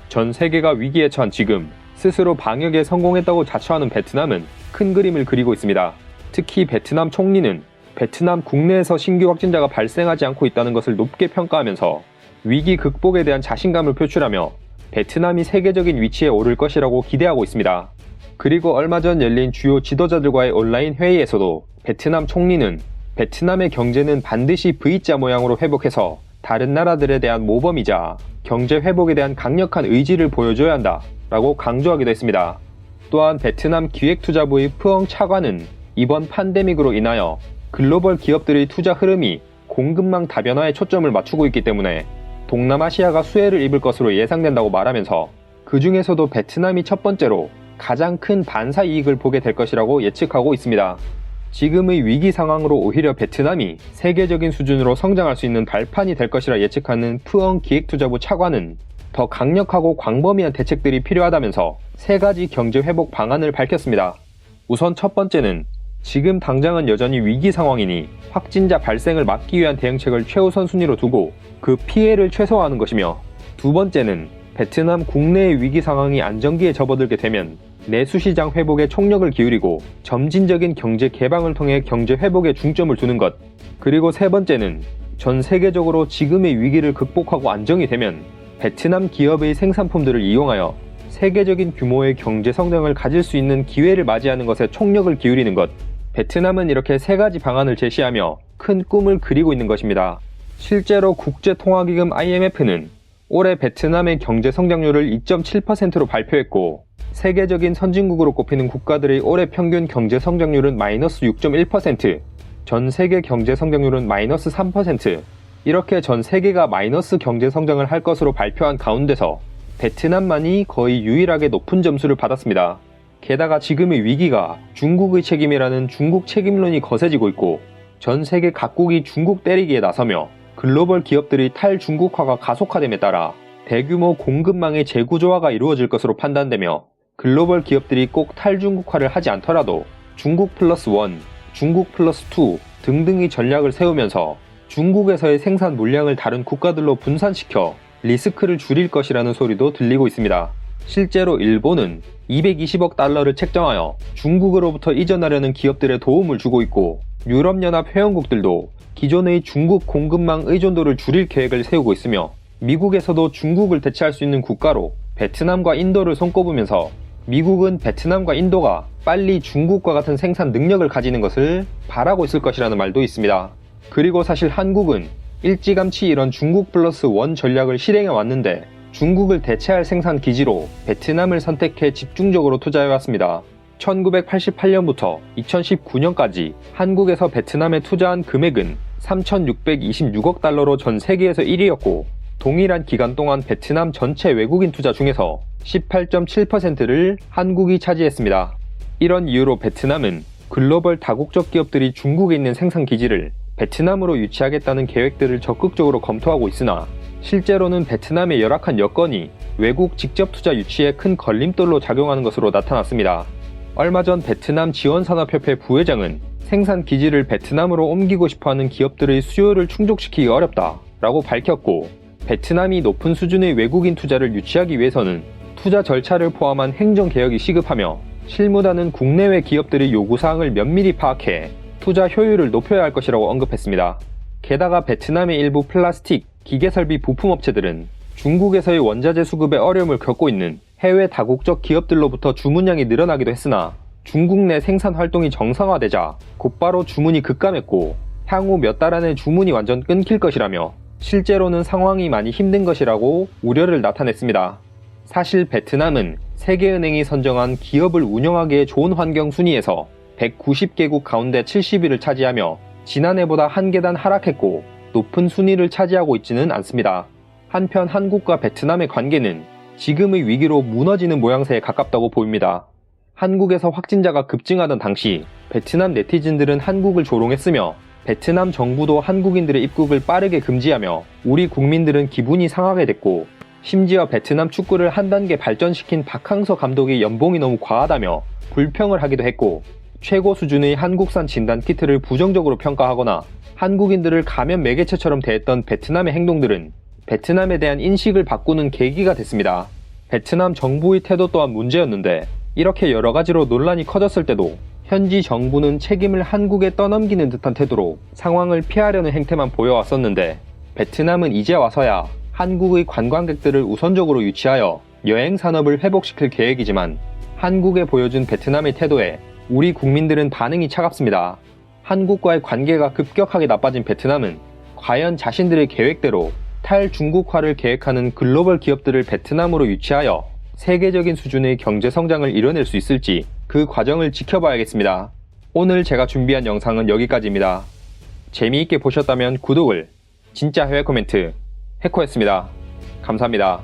전 세계가 위기에 처한 지금 스스로 방역에 성공했다고 자처하는 베트남은 큰 그림을 그리고 있습니다. 특히 베트남 총리는 베트남 국내에서 신규 확진자가 발생하지 않고 있다는 것을 높게 평가하면서 위기 극복에 대한 자신감을 표출하며 베트남이 세계적인 위치에 오를 것이라고 기대하고 있습니다. 그리고 얼마 전 열린 주요 지도자들과의 온라인 회의에서도 베트남 총리는 베트남의 경제는 반드시 V자 모양으로 회복해서 다른 나라들에 대한 모범이자 경제 회복에 대한 강력한 의지를 보여줘야 한다 라고 강조하기도 했습니다. 또한 베트남 기획투자부의 푸엉 차관은 이번 팬데믹으로 인하여 글로벌 기업들의 투자 흐름이 공급망 다변화에 초점을 맞추고 있기 때문에 동남아시아가 수혜를 입을 것으로 예상된다고 말하면서 그 중에서도 베트남이 첫 번째로 가장 큰 반사 이익을 보게 될 것이라고 예측하고 있습니다. 지금의 위기 상황으로 오히려 베트남이 세계적인 수준으로 성장할 수 있는 발판이 될 것이라 예측하는 푸엉 기획투자부 차관은 더 강력하고 광범위한 대책들이 필요하다면서 3가지 경제 회복 방안을 밝혔습니다. 우선 첫 번째는 지금 당장은 여전히 위기 상황이니 확진자 발생을 막기 위한 대응책을 최우선 순위로 두고 그 피해를 최소화하는 것이며, 두 번째는 베트남 국내의 위기 상황이 안정기에 접어들게 되면 내수시장 회복에 총력을 기울이고 점진적인 경제 개방을 통해 경제 회복에 중점을 두는 것, 그리고 세 번째는 전 세계적으로 지금의 위기를 극복하고 안정이 되면 베트남 기업의 생산품들을 이용하여 세계적인 규모의 경제 성장을 가질 수 있는 기회를 맞이하는 것에 총력을 기울이는 것. 베트남은 이렇게 3가지 방안을 제시하며 큰 꿈을 그리고 있는 것입니다. 실제로 국제통화기금 IMF는 올해 베트남의 경제 성장률을 2.7%로 발표했고, 세계적인 선진국으로 꼽히는 국가들의 올해 평균 경제 성장률은 마이너스 6.1%, 전 세계 경제 성장률은 마이너스 3%, 이렇게 전 세계가 마이너스 경제 성장을 할 것으로 발표한 가운데서 베트남만이 거의 유일하게 높은 점수를 받았습니다. 게다가 지금의 위기가 중국의 책임이라는 중국 책임론이 거세지고 있고, 전 세계 각국이 중국 때리기에 나서며 글로벌 기업들의 탈중국화가 가속화됨에 따라 대규모 공급망의 재구조화가 이루어질 것으로 판단되며, 글로벌 기업들이 꼭 탈중국화를 하지 않더라도 중국 플러스 1, 중국 플러스 2 등등의 전략을 세우면서 중국에서의 생산 물량을 다른 국가들로 분산시켜 리스크를 줄일 것이라는 소리도 들리고 있습니다. 실제로 일본은 220억 달러를 책정하여 중국으로부터 이전하려는 기업들에 도움을 주고 있고, 유럽연합 회원국들도 기존의 중국 공급망 의존도를 줄일 계획을 세우고 있으며, 미국에서도 중국을 대체할 수 있는 국가로 베트남과 인도를 손꼽으면서 미국은 베트남과 인도가 빨리 중국과 같은 생산 능력을 가지는 것을 바라고 있을 것이라는 말도 있습니다. 그리고 사실 한국은 일찌감치 이런 중국 플러스 1 전략을 실행해 왔는데 중국을 대체할 생산 기지로 베트남을 선택해 집중적으로 투자해왔습니다. 1988년부터 2019년까지 한국에서 베트남에 투자한 금액은 3,626억 달러로 전 세계에서 1위였고, 동일한 기간 동안 베트남 전체 외국인 투자 중에서 18.7%를 한국이 차지했습니다. 이런 이유로 베트남은 글로벌 다국적 기업들이 중국에 있는 생산 기지를 베트남으로 유치하겠다는 계획들을 적극적으로 검토하고 있으나, 실제로는 베트남의 열악한 여건이 외국 직접 투자 유치에 큰 걸림돌로 작용하는 것으로 나타났습니다. 얼마 전 베트남 지원산업협회 부회장은 생산 기지를 베트남으로 옮기고 싶어하는 기업들의 수요를 충족시키기 어렵다라고 밝혔고, 베트남이 높은 수준의 외국인 투자를 유치하기 위해서는 투자 절차를 포함한 행정개혁이 시급하며, 실무단은 국내외 기업들의 요구사항을 면밀히 파악해 투자 효율을 높여야 할 것이라고 언급했습니다. 게다가 베트남의 일부 플라스틱, 기계설비 부품업체들은 중국에서의 원자재 수급에 어려움을 겪고 있는 해외 다국적 기업들로부터 주문량이 늘어나기도 했으나, 중국 내 생산 활동이 정상화되자 곧바로 주문이 급감했고, 향후 몇 달 안에 주문이 완전 끊길 것이라며 실제로는 상황이 많이 힘든 것이라고 우려를 나타냈습니다. 사실 베트남은 세계은행이 선정한 기업을 운영하기에 좋은 환경 순위에서 190개국 가운데 70위를 차지하며 지난해보다 한 계단 하락했고, 높은 순위를 차지하고 있지는 않습니다. 한편 한국과 베트남의 관계는 지금의 위기로 무너지는 모양새에 가깝다고 보입니다. 한국에서 확진자가 급증하던 당시 베트남 네티즌들은 한국을 조롱했으며, 베트남 정부도 한국인들의 입국을 빠르게 금지하며 우리 국민들은 기분이 상하게 됐고, 심지어 베트남 축구를 한 단계 발전시킨 박항서 감독의 연봉이 너무 과하다며 불평을 하기도 했고, 최고 수준의 한국산 진단 키트를 부정적으로 평가하거나 한국인들을 감염 매개체처럼 대했던 베트남의 행동들은 베트남에 대한 인식을 바꾸는 계기가 됐습니다. 베트남 정부의 태도 또한 문제였는데 이렇게 여러 가지로 논란이 커졌을 때도 현지 정부는 책임을 한국에 떠넘기는 듯한 태도로 상황을 피하려는 행태만 보여왔었는데 베트남은 이제 와서야 한국의 관광객들을 우선적으로 유치하여 여행 산업을 회복시킬 계획이지만 한국에 보여준 베트남의 태도에 우리 국민들은 반응이 차갑습니다. 한국과의 관계가 급격하게 나빠진 베트남은 과연 자신들의 계획대로 탈중국화를 계획하는 글로벌 기업들을 베트남으로 유치하여 세계적인 수준의 경제 성장을 이뤄낼 수 있을지 그 과정을 지켜봐야겠습니다. 오늘 제가 준비한 영상은 여기까지입니다. 재미있게 보셨다면 구독을, 진짜 해외 코멘트, 해코였습니다. 감사합니다.